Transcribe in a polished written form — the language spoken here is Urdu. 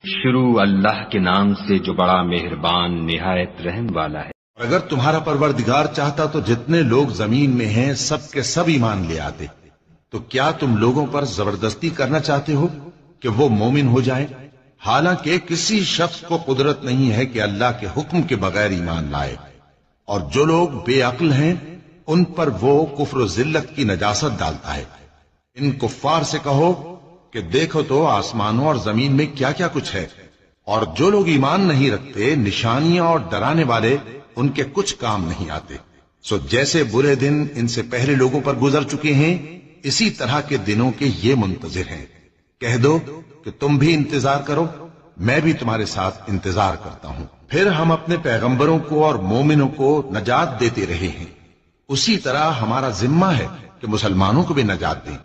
شروع اللہ کے نام سے جو بڑا مہربان نہایت رحم والا ہے۔ اور اگر تمہارا پروردگار چاہتا تو جتنے لوگ زمین میں ہیں سب کے سب ایمان لے آتے، تو کیا تم لوگوں پر زبردستی کرنا چاہتے ہو کہ وہ مومن ہو جائیں؟ حالانکہ کسی شخص کو قدرت نہیں ہے کہ اللہ کے حکم کے بغیر ایمان لائے، اور جو لوگ بے عقل ہیں ان پر وہ کفر و ذلت کی نجاست ڈالتا ہے۔ ان کفار سے کہو کہ دیکھو تو آسمانوں اور زمین میں کیا کیا کچھ ہے، اور جو لوگ ایمان نہیں رکھتے نشانیاں اور ڈرانے والے ان کے کچھ کام نہیں آتے۔ سو جیسے برے دن ان سے پہلے لوگوں پر گزر چکے ہیں اسی طرح کے دنوں کے یہ منتظر ہیں۔ کہہ دو کہ تم بھی انتظار کرو، میں بھی تمہارے ساتھ انتظار کرتا ہوں۔ پھر ہم اپنے پیغمبروں کو اور مومنوں کو نجات دیتے رہے ہیں، اسی طرح ہمارا ذمہ ہے کہ مسلمانوں کو بھی نجات دیں۔